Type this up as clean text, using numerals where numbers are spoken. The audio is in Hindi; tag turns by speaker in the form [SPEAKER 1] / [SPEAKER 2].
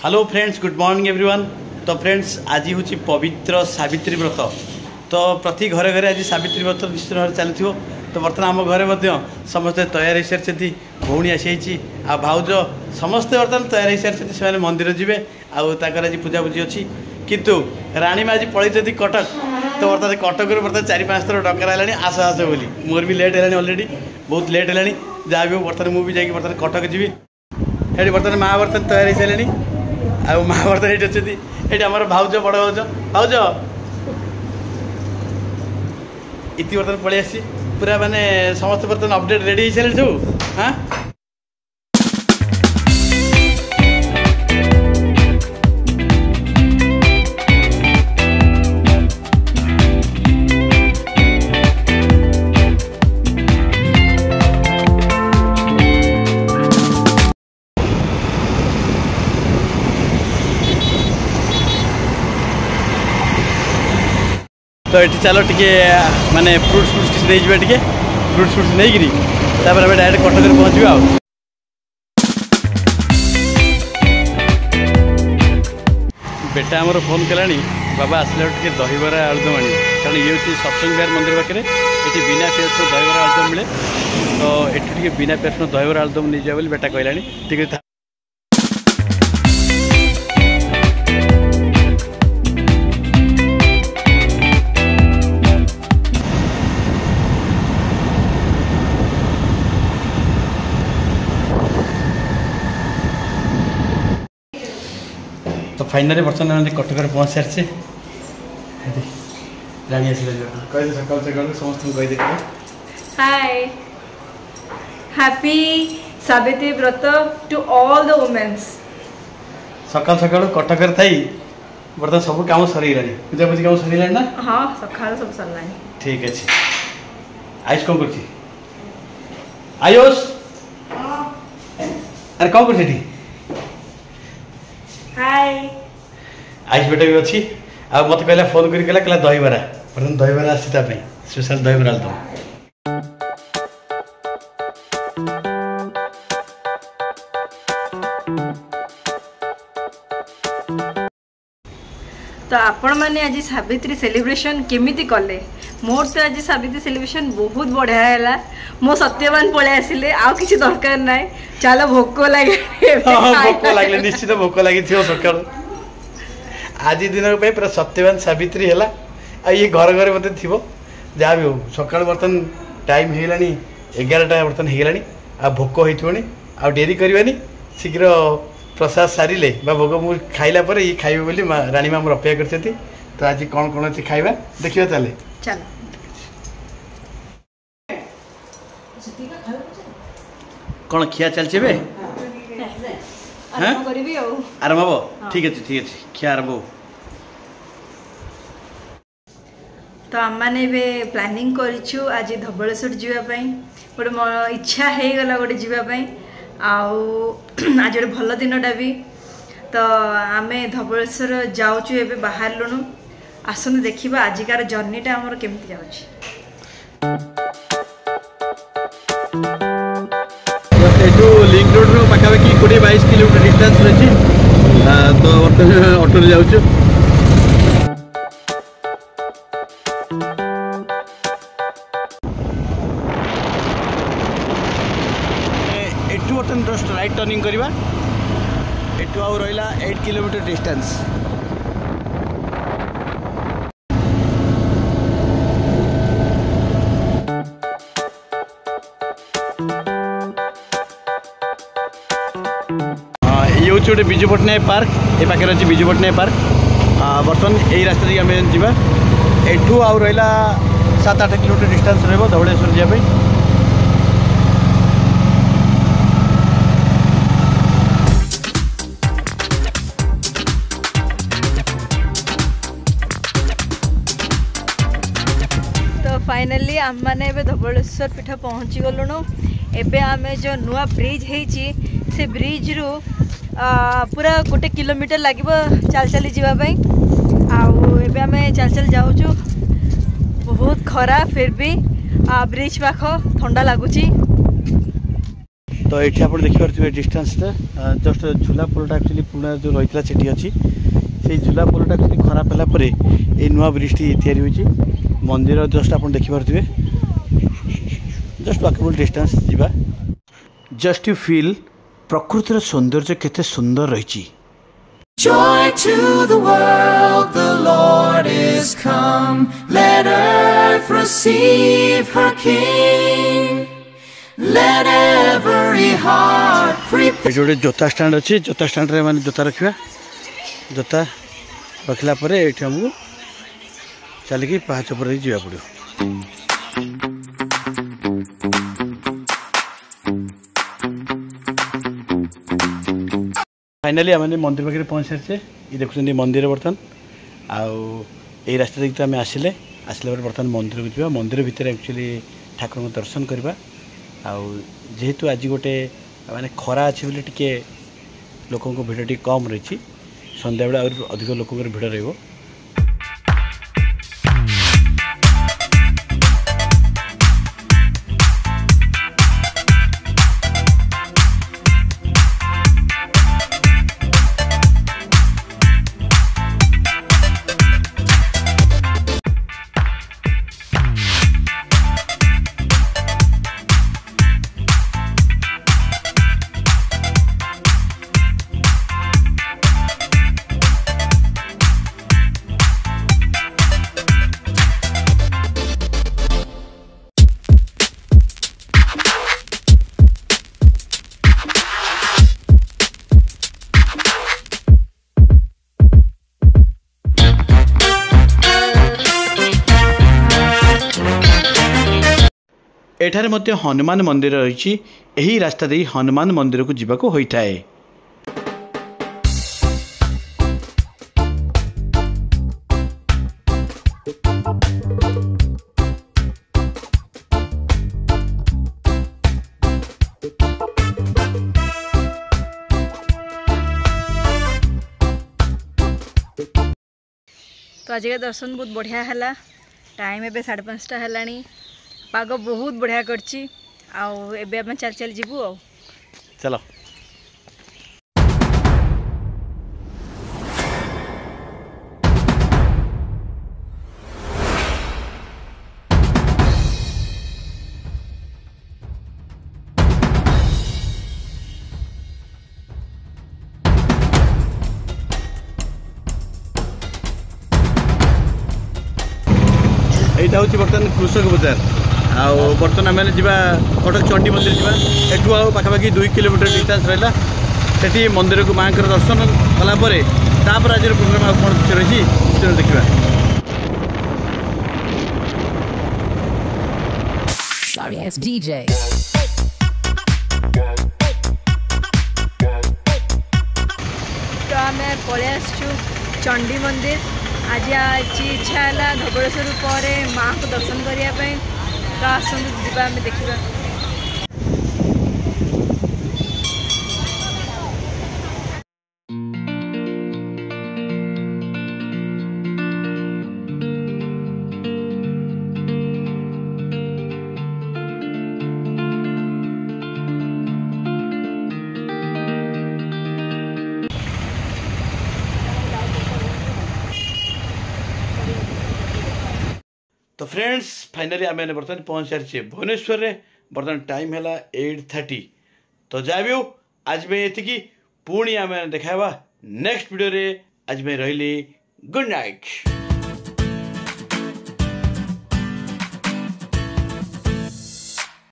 [SPEAKER 1] Hello friends, good morning everyone. तो फ्रेंड्स, आज हूँ पवित्र सावित्री व्रत। तो प्रति घरे घरे आज सावित्री व्रत निश्चित भाव चलू। तो बर्तमान आम घरे समस्ते तैयार हो सारी, भौणी आसी आ भाउज समस्ते बर्तमान तैयार हो सारी। से मंदिर जी आज पूजापूजी अच्छी, किंतु राणी माँ आज पलि कटक। तो बर्तमान कटक बर्तमान 4-5 थर डकरा है आस आस बोली। मोर भी लेट है अलरेडी, बहुत लेट है। जहाँ भी बर्तमान मुझे बर्तमान कटक जी। बर्तमान माँ बर्तमान तैयार हो सारे आ माँ बर्तमान ये अच्छी। ये आम भाउज बड़ भाउज भाउज इति बर्तमान पलि आसी पूरा माने समस्त बर्तमान अपडेट रेडी हो सारे सब। हाँ तो ये चलो टे माने फ्रुट्स किसी नहीं जाए टे फ्रुट्स नहीं करी डायरेक्ट कटक पहुँचू। आ बेटा आमर फोन कलानी बाबा आसला टे दहीबरा आलुदम आनी, कारण ये हूँ सत्संग विहार मंदिर पाखे ये बिना पेस्ट दहीबरा आलुदम मिले। तो ये बिना पेस्ट दहीबरा आलुदम नहीं जाए बेटा कहला। ठीक है तो फाइनली बर्तमान कटक पहुँच सारी। रानी आस कह सकाल सकाल समस्त कहीदे
[SPEAKER 2] हाय हैप्पी सावित्री व्रत टू ऑल द वुमेन्स।
[SPEAKER 1] सकाल सकाल कटक थी बर्तमान सब कम सरीगला, पूजा पूजी कम सरीगला ना।
[SPEAKER 2] हाँ सकाल सब सरला।
[SPEAKER 1] ठीक अच्छे। आयुष कौन कर आयुष अरे कौन कर
[SPEAKER 2] हाय
[SPEAKER 1] आयुष बेटा भी अच्छी। आ मत कहला फोन कर कहला दहीबरा बर्तमान दहीबरा आसी स्पेशल दहीबरा आलुदम।
[SPEAKER 2] तो आपण मैंने आज सावित्री सेलिब्रेशन केमिति कले? मोर तो आज सावित्री सेलिब्रेशन बहुत बढ़िया है। मो सत्यवान पलि आसिले आउ किसी दरकार ना। चलो भोक लगे
[SPEAKER 1] भोक लगे निश्चित भोक लगी सका। आज दिन पूरा सत्यवान सावित्री है। ये घर घर मत थी जहाँ भी हो सका बर्तमान टाइम होगा 11टा बर्तमान होगा। आ भोक होनी आ डेरी करवानी शीघ्र प्रसाद सारे भोग मुझे खाइला पर ये खाइबे बोली रानी माँ मोर अपेक्षा करते। तो आज कौन कौन अच्छी खाइबा देखिए ताले।
[SPEAKER 2] चलो
[SPEAKER 1] कौन खिया चलছে बे
[SPEAKER 2] आरंभ करिबी आ
[SPEAKER 1] आरंभ हम। ठीक अच्छे ठीक अच्छे खिया आरंभ।
[SPEAKER 2] तो आम मैंने प्लानिंग करिछु आज धबलेश्वर जीवाई। गोटे इच्छा हो गला गोटे जीवाई। आज गोटे भल दिनटा भी। तो आम धबलेश्वर जाऊँ ए बाहर लुणु। आसने देखा आजिकार जर्नीटा आमर केमती जाऊँ।
[SPEAKER 1] लिंक रोड पाखापाखि 20-22 किलोमीटर डिस्टेंस रही। तो बर्तमान ऑटो जाऊँ। एठू बर्तमान जस्ट राइट टर्निंग करवा। एठू आउ रहा 8 किलोमीटर डिस्टेंस। ये हूँ गोटे विजु पट्टनायक पार्क। ये पाखे अच्छी विजु पट्टनायक पार्क। बर्तमान यही रास्ता आम जा एठू आउ रहा 7-8 किलोमीटर डिस्टेंस रहा धवलेश्वर जावाई।
[SPEAKER 2] तो फाइनली आम मैंने धबलेश्वर पीठ पहुँची गलुणु। एबे आमे जो नुआ ब्रिज है से ब्रिज रु पूरा 1 किलोमीटर लगे चल चली जावाई। आबे आम चल चल जाऊँ। बहुत खरा फिर भी ब्रिज पाख ठंडा लगुच।
[SPEAKER 1] तो ये आप देखिपे डिस्टेंस जस्ट झूला पोलटा एक्चुअली पुराना जो रही है सेठी अच्छी से झूला पोलटा एक्चुअली खराब है ये नुआ ब्रिजटी या मंदिर जस्ट आप देखिपे जस्ट वॉकेबल डिस्टेंस जीवा जस्ट यू फील प्रकृतिर सौंदर्य केते सुंदर रही।
[SPEAKER 3] Joy to the world, the Lord is come. Let earth receive her King. Let every heart prepare.
[SPEAKER 1] ये जोता स्टैंड अच्छी जोता स्टैंड रे माने जोता रखिया जोता रखला परे एठी हमको चल के पाँच ऊपर जीवा पड़ो। फाइनाली आम मंदिर पाखे पहुँच सारी ये देखुं मंदिर बर्तमान आउ रास्ता देखते आम आसिले बर्तमान मंदिर को जावा मंदिर भितर एक्चुअली ठाकुर दर्शन करवा जेहेतु आज गोटे माने खरा अच्छी बोले टी लोकों भिड़ टी कम रही संध्या बेला अधिक लोक भिड़ रही। एठारे मध्य हनुमान मंदिर रही यही रास्ता दे हनुमान मंदिर को जीवा को होता है।
[SPEAKER 2] तो आज के दर्शन बहुत बढ़िया है। टाइम एबे 5:30 है। पाग बहुत बढ़िया करची आउ एबे हम चल चल जीवु आ
[SPEAKER 1] चलो। यहाँ हूँ बर्तमान कृषक बजार बर्तमान आम जा कटक चंडी मंदिर जा एठू पाखापाखि 2 किलोमीटर डिस्टेंस रहा से मंदिर को माँ दर्शन कलापर आज प्रोग्राम आ कौन किसी रही देखा।
[SPEAKER 2] तो आम पलि आसु चंडी मंदिर आज इच्छा है धवलेश्वर पर माँ को दर्शन करने तो आसतु जीवा आम देखा।
[SPEAKER 1] तो फ्रेंड्स फाइनली आम बर्तमान पहुँच सारी भुवनेश्वर में बर्तमान टाइम है 8:30। तो जाबी आज में ये पुणी आम देखा नेक्स्ट वीडियो रे आज में रही गुड नाइट।